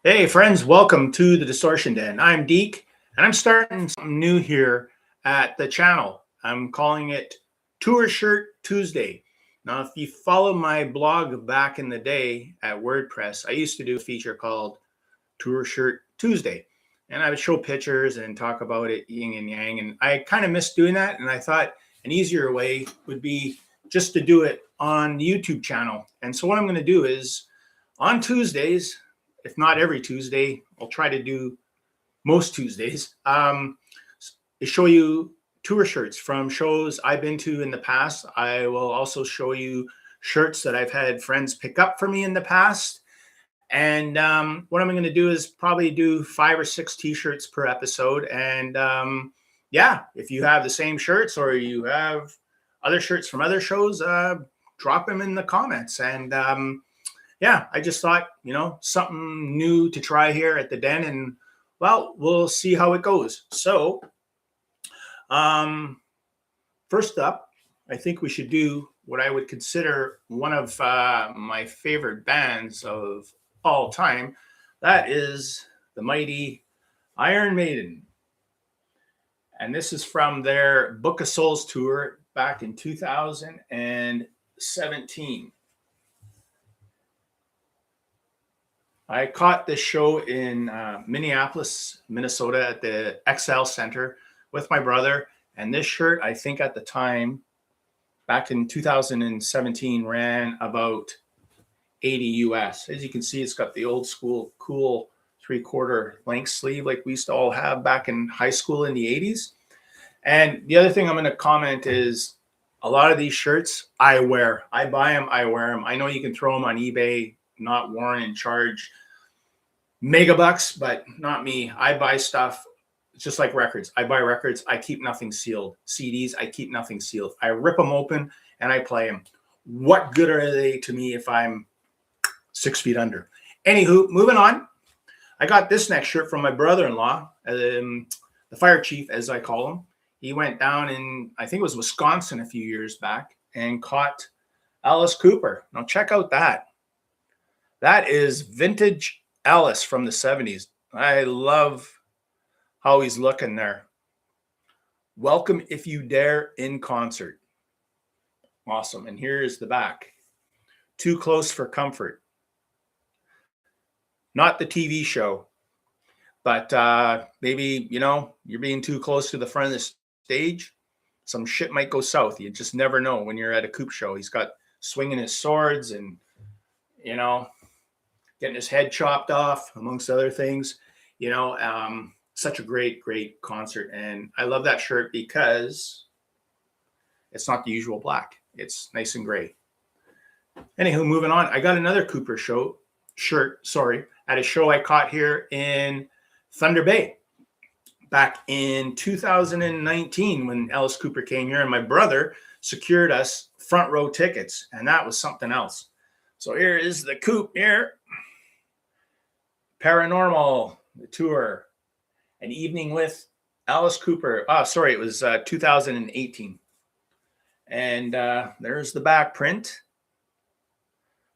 Hey, friends, welcome to the Distortion Den. I'm Deke, and I'm starting something new here at the channel. I'm calling it Tour Shirt Tuesday. Now, if you follow my blog back in the day at WordPress, I used to do a feature called Tour Shirt Tuesday, and I would show pictures and talk about it yin and yang. And I kind of missed doing that, and I thought an easier way would be just to do it on the YouTube channel. And so, what I'm going to do is on Tuesdays, if not every Tuesday, I'll try to do most Tuesdays, show you tour shirts from shows I've been to in the past. I will also show you shirts that I've had friends pick up for me in the past. And what I'm going to do is probably do 5 or 6 t-shirts per episode. And yeah, if you have the same shirts or you have other shirts from other shows, drop them in the comments. And yeah, I just thought, something new to try here at the Den, and well, we'll see how it goes. So, first up, I think we should do what I would consider one of my favorite bands of all time. That is the mighty Iron Maiden. And this is from their Book of Souls tour back in 2017. I caught this show in Minneapolis, Minnesota at the XL Center with my brother. And this shirt, I think at the time, back in 2017, ran about 80 US. As you can see, it's got the old school, cool 3/4 length sleeve like we used to all have back in high school in the 80s. And the other thing I'm going to comment is a lot of these shirts I wear. I buy them, I wear them. I know you can throw them on eBay, not worn, and charge mega bucks, but not me. I buy stuff just like records. I buy records. I keep nothing sealed. CDs, I keep nothing sealed. I rip them open and I play them. What good are they to me if I'm 6 feet under? Anywho, moving on. I got this next shirt from my brother-in-law, the fire chief, as I call him. He went down in, I think it was Wisconsin a few years back, and caught Alice Cooper. Now check out that. That is vintage Alice from the 70s. I love how he's looking there. Welcome If You Dare in concert. Awesome. And here is the back. Too Close for Comfort. Not the TV show, but maybe, you're being too close to the front of the stage. Some shit might go south. You just never know when you're at a Coop show. He's got swinging his swords and, getting his head chopped off, amongst other things. Such a great concert. And I love that shirt because it's not the usual black. It's nice and gray. Anywho, moving on. I got another Cooper shirt, at a show I caught here in Thunder Bay back in 2019 when Alice Cooper came here, and my brother secured us front row tickets, and that was something else. So here is the Coop here. Paranormal, the tour, an evening with Alice Cooper. It was 2018. And there's the back print.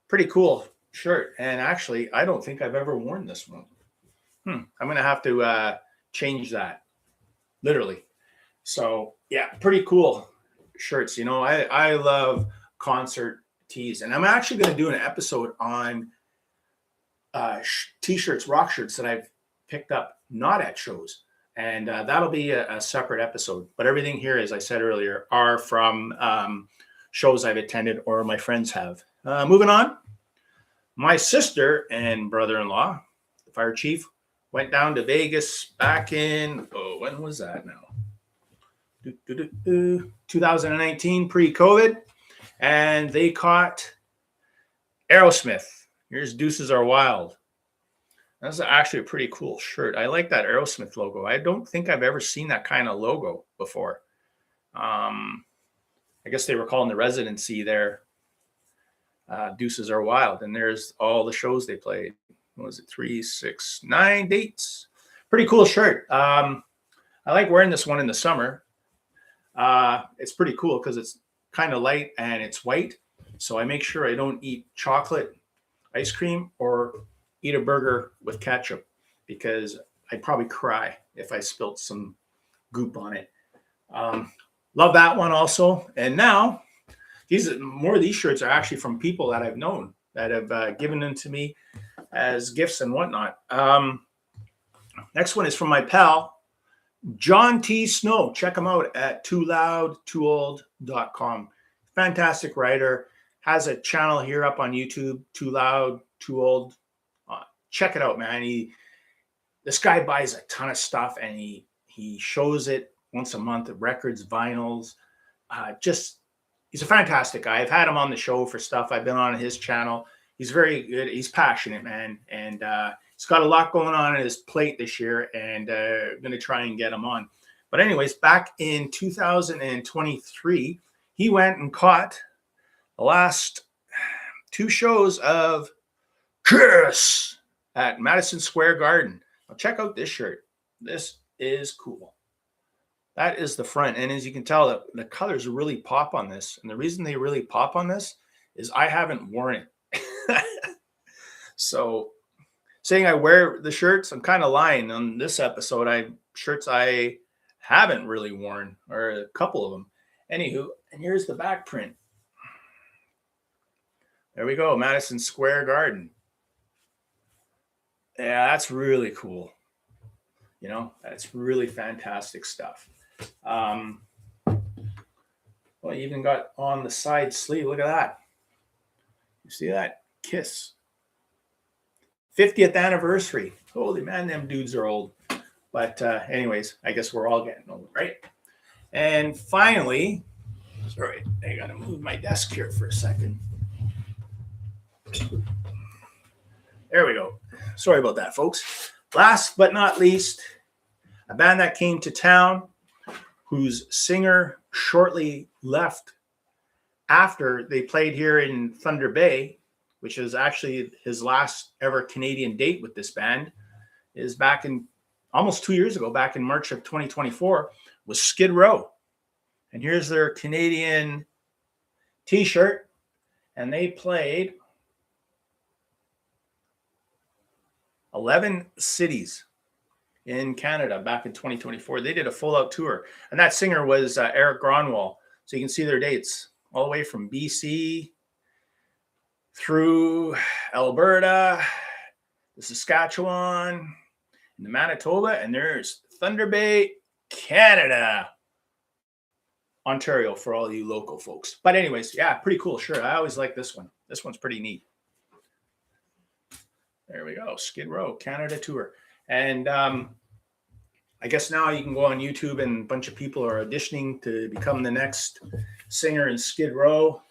Pretty cool shirt. And actually, I don't think I've ever worn this one. I'm going to have to change that, literally. So, yeah, pretty cool shirts. I love concert tees. And I'm actually going to do an episode on t-shirts, rock shirts that I've picked up not at shows, and that'll be a separate episode. But everything here, as I said earlier, are from shows I've attended or my friends have. Moving on, my sister and brother-in-law, the fire chief, went down to Vegas back in, when was that now? 2019, pre-COVID, and they caught Aerosmith. Here's Deuces Are Wild. That's actually a pretty cool shirt. I like that Aerosmith logo. I don't think I've ever seen that kind of logo before. I guess they were calling the residency there Deuces Are Wild. And there's all the shows they played. What was it? 3, 6, 9 dates. Pretty cool shirt. I like wearing this one in the summer. It's pretty cool because it's kind of light and it's white. So I make sure I don't eat chocolate ice cream or eat a burger with ketchup because I'd probably cry if I spilt some goop on it. Love that one also. And now more of these shirts are actually from people that I've known that have given them to me as gifts and whatnot. Next one is from my pal, John T. Snow. Check him out at tooloudtoold.com. Fantastic writer. Has a channel here up on YouTube, Too Loud, Too Old. Check it out, man. This guy buys a ton of stuff and he shows it once a month, records, vinyls. He's a fantastic guy. I've had him on the show for stuff. I've been on his channel. He's very good. He's passionate, man. And he's got a lot going on his plate this year, and I'm going to try and get him on. But anyways, back in 2023, he went and caught the last 2 shows of Kiss at Madison Square Garden. Now check out this shirt. This is cool. That is the front. And as you can tell, the colors really pop on this. And the reason they really pop on this is I haven't worn it. So saying I wear the shirts, I'm kind of lying on this episode. Shirts I haven't really worn, or a couple of them. Anywho, and here's the back print. There we go, Madison Square Garden. Yeah, that's really cool. You know, that's really fantastic stuff. Well, you even got on the side sleeve. Look at that. You see that? Kiss. 50th anniversary. Holy man, them dudes are old. But anyways, I guess we're all getting old, right? And finally, sorry, I got to move my desk here for a second. There we go. Sorry about that, folks. Last but not least, a band that came to town whose singer shortly left after they played here in Thunder Bay, which is actually his last ever Canadian date with this band, is back in almost 2 years ago, back in March of 2024, was Skid Row. And here's their Canadian t-shirt. And they played 11 cities in Canada back in 2024. They did a full-out tour. And that singer was Eric Gronwall. So you can see their dates all the way from BC through Alberta, the Saskatchewan, and the Manitoba, and there's Thunder Bay, Canada, Ontario for all you local folks. But anyways, yeah, pretty cool shirt. I always like this one. This one's pretty neat. There we go, Skid Row, Canada tour. And I guess now you can go on YouTube and a bunch of people are auditioning to become the next singer in Skid Row.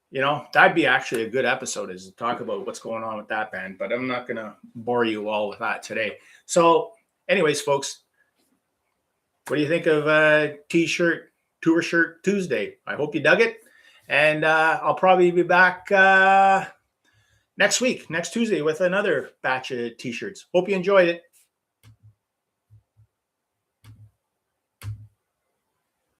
You know, that'd be actually a good episode, is to talk about what's going on with that band, but I'm not going to bore you all with that today. So anyways, folks, what do you think of T-shirt, Tour Shirt Tuesday? I hope you dug it. And I'll probably be back next week, next Tuesday, with another batch of T-shirts. Hope you enjoyed it.